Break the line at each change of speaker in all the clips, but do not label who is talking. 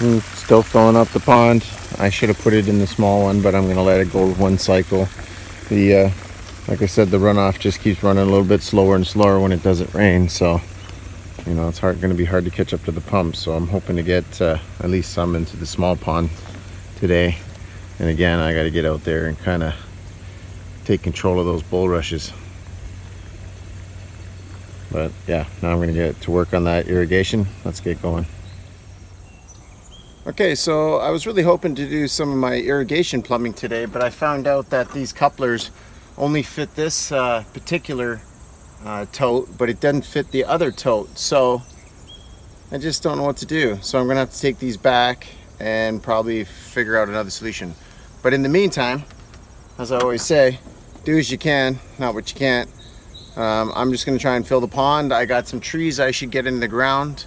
Still filling up the pond. I should have put it in the small one, but I'm going to let it go one cycle. Like I said, the runoff just keeps running a little bit slower and slower when it doesn't rain, so it's going to be hard to catch up to the pump. So I'm hoping to get at least some into the small pond today. And again, I got to get out there and kind of take control of those bulrushes. But yeah, now I'm going to get to work on that irrigation. Let's get going. Okay, so I was really hoping to do some of my irrigation plumbing today, but I found out that these couplers only fit this particular tote, but it doesn't fit the other tote. So I just don't know what to do. So I'm gonna have to take these back and probably figure out another solution. But in the meantime, as I always say, do as you can, not what you can't. I'm just gonna try and fill the pond. I got some trees I should get in the ground.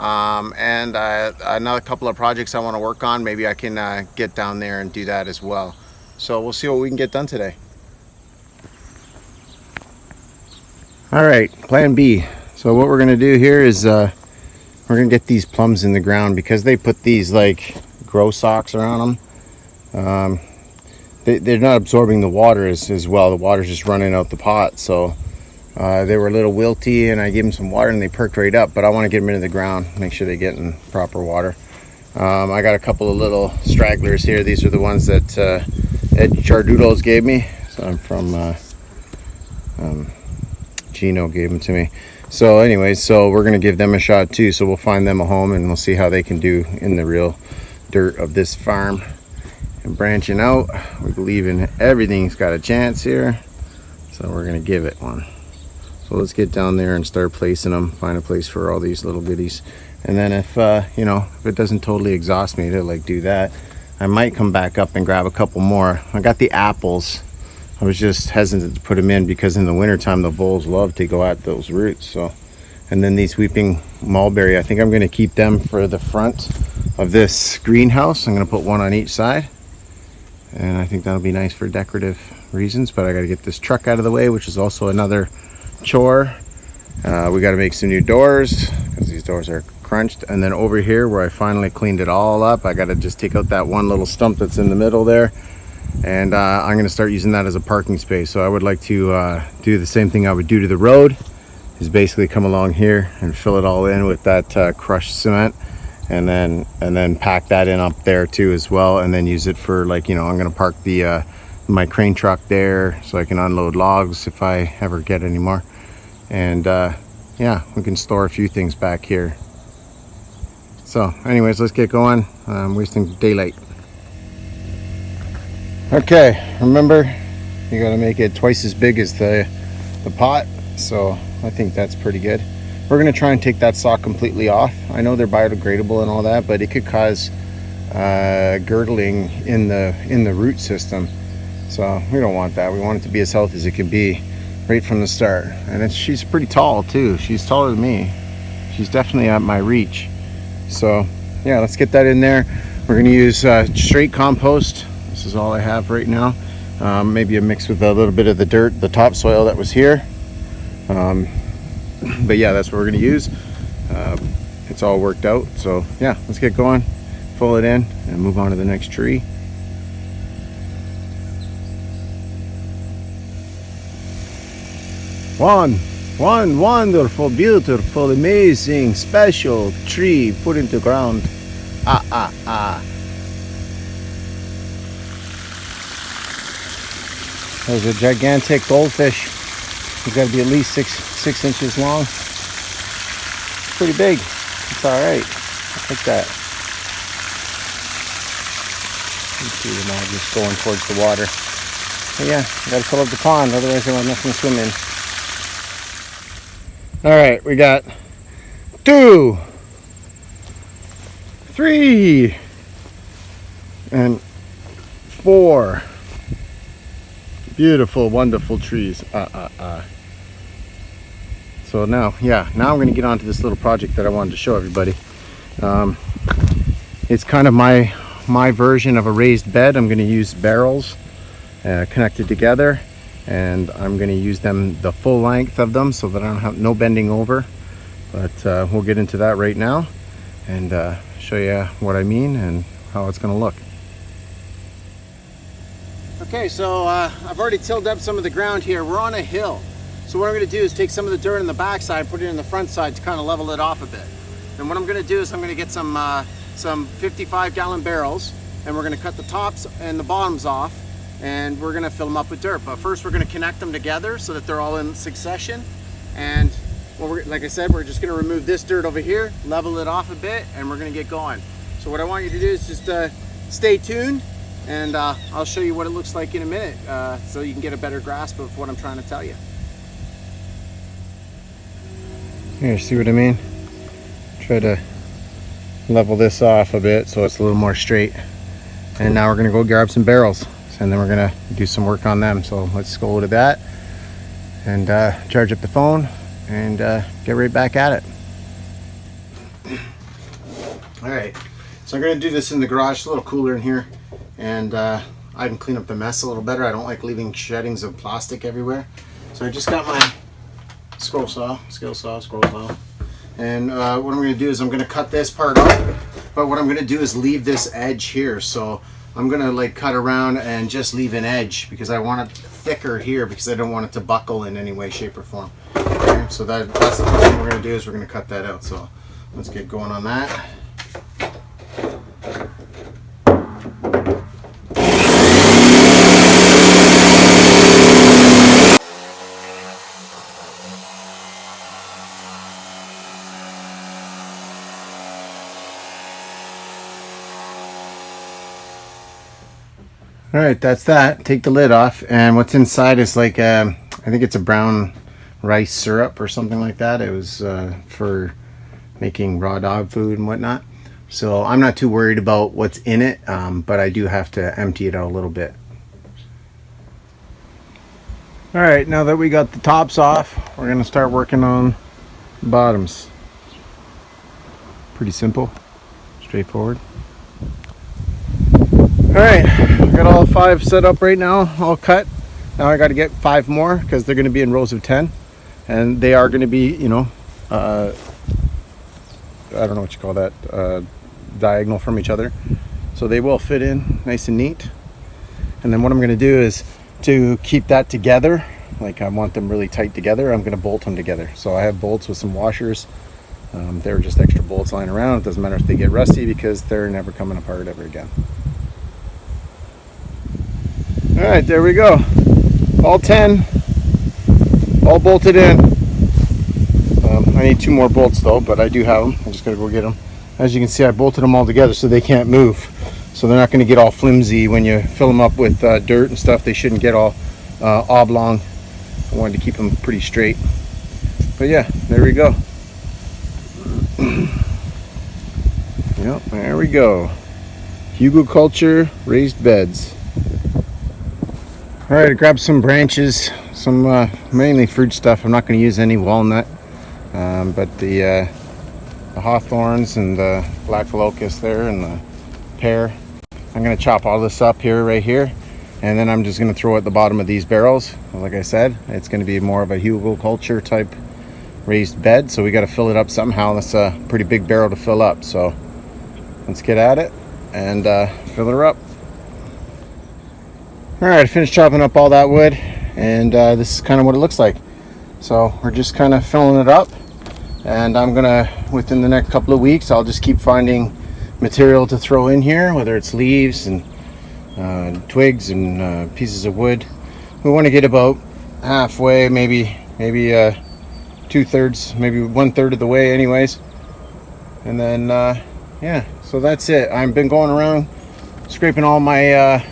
And another couple of projects I want to work on. Maybe I can get down there and do that as well. So we'll see what we can get done today. All right, plan B. So what we're going to do here is we're going to get these plums in the ground, because they put these like grow socks around them. They're not absorbing the water as well. The water's just running out the pot. So they were a little wilty, and I gave them some water and they perked right up, but I want to get them into the ground, make sure they get in proper water. I got a couple of little stragglers here. These are the ones that Ed Chardoodles gave me. So I'm from Gino gave them to me. So anyways, so we're going to give them a shot too. So we'll find them a home and we'll see how they can do in the real dirt of this farm. And branching out, we believe in everything's got a chance here. So we're going to give it one. So let's get down there and start placing them, find a place for all these little goodies. And then if it doesn't totally exhaust me to like do that, I might come back up and grab a couple more. I got the apples. I was just hesitant to put them in because in the wintertime the voles love to go at those roots. So, and then these weeping mulberry, I think I'm going to keep them for the front of this greenhouse. I'm going to put one on each side. And I think that'll be nice for decorative reasons. But I got to get this truck out of the way, which is also another chore. We got to make some new doors because these doors are crunched. And then over here where I finally cleaned it all up, I got to just take out that one little stump that's in the middle there, and I'm going to start using that as a parking space. So I would like to do the same thing I would do to the road, is basically come along here and fill it all in with that crushed cement, and then pack that in up there too as well, and then use it for I'm going to park the my crane truck there so I can unload logs if I ever get any more. And yeah, we can store a few things back here. So anyways, let's get going. I'm wasting daylight. Okay, remember, you got to make it twice as big as the pot. So I think that's pretty good. We're going to try and take that sock completely off. I know they're biodegradable and all that, but it could cause girdling in the root system. So we don't want that. We want it to be as healthy as it can be right from the start. And she's pretty tall too. She's taller than me. She's definitely at my reach. So yeah, let's get that in there. We're going to use straight compost. This is all I have right now. Maybe a mix with a little bit of the dirt, the topsoil that was here. But yeah, that's what we're going to use. It's all worked out. So yeah, let's get going, fill it in, and move on to the next tree. One wonderful, beautiful, amazing, special tree put into ground. There's a gigantic goldfish. He's got to be at least six inches long. Pretty big. It's all right. I like that. You see them all just going towards the water. But yeah, you got to fill up the pond, otherwise there won't nothing to swim in. All right, we got 2, 3, and 4 beautiful, wonderful trees. So now I'm going to get on to this little project that I wanted to show everybody. It's kind of my version of a raised bed. I'm going to use barrels connected together, and I'm going to use them the full length of them so that I don't have no bending over. But we'll get into that right now and show you what I mean and how it's going to look. Okay, so I've already tilled up some of the ground here. We're on a hill. So what I'm going to do is take some of the dirt on the back side, put it in the front side to kind of level it off a bit. And what I'm going to do is I'm going to get some 55-gallon barrels, and we're going to cut the tops and the bottoms off, and we're going to fill them up with dirt. But first we're going to connect them together so that they're all in succession. And like I said, we're just going to remove this dirt over here, level it off a bit, and we're going to get going. So what I want you to do is just stay tuned, and I'll show you what it looks like in a minute so you can get a better grasp of what I'm trying to tell you. Here, see what I mean? Try to level this off a bit so it's a little more straight. And now we're going to go grab some barrels, and then we're going to do some work on them. So let's go to that and charge up the phone and get right back at it. All right, so I'm going to do this in the garage. It's a little cooler in here, and I can clean up the mess a little better. I don't like leaving sheddings of plastic everywhere. So I just got my scroll saw, and what I'm going to do is I'm going to cut this part off, but what I'm going to do is leave this edge here. So I'm going to like cut around and just leave an edge because I want it thicker here because I don't want it to buckle in any way, shape, or form. Okay, so that's the first thing we're going to do is we're going to cut that out. So let's get going on that. All right, that's that. Take the lid off, and what's inside is like I think it's a brown rice syrup or something like that. It was for making raw dog food and whatnot. So I'm not too worried about what's in it, but I do have to empty it out a little bit. All right, now that we got the tops off, we're gonna start working on the bottoms. Pretty simple, straightforward. All right, I got all 5 set up right now, all cut. Now I got to get 5 more because they're going to be in rows of 10, and they are going to be, you know, I don't know what you call that, diagonal from each other. So they will fit in nice and neat. And then what I'm going to do is to keep that together, like I want them really tight together, I'm going to bolt them together. So I have bolts with some washers. They're just extra bolts lying around. It doesn't matter if they get rusty because they're never coming apart ever again. All right, there we go. All 10, all bolted in. I need 2 more bolts though, but I do have them. I'm just gonna go get them. As you can see, I bolted them all together so they can't move. So they're not gonna get all flimsy when you fill them up with dirt and stuff. They shouldn't get all oblong. I wanted to keep them pretty straight. But yeah, there we go. Yep, there we go. Hugelkultur raised beds. All right, I grabbed some branches, some mainly fruit stuff. I'm not going to use any walnut, but the hawthorns and the black locust there and the pear. I'm going to chop all this up here, right here, and then I'm just going to throw it at the bottom of these barrels. Like I said, it's going to be more of a Hugelkultur type raised bed, so we got to fill it up somehow. That's a pretty big barrel to fill up, so let's get at it and fill her up. All right, I finished chopping up all that wood, and this is kind of what it looks like. So we're just kind of filling it up, and I'm gonna, within the next couple of weeks, I'll just keep finding material to throw in here, whether it's leaves and twigs and pieces of wood. We want to get about halfway, maybe 2/3, maybe 1/3 of the way anyways. And then yeah, so that's it. I've been going around scraping all my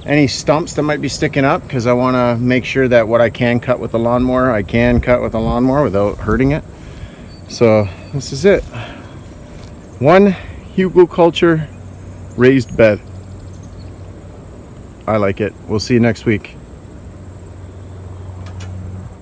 any stumps that might be sticking up because I want to make sure that what I can cut with the lawnmower, I can cut with the lawnmower without hurting it. So this is it. One Hugelkultur raised bed. I like it. We'll see you next week.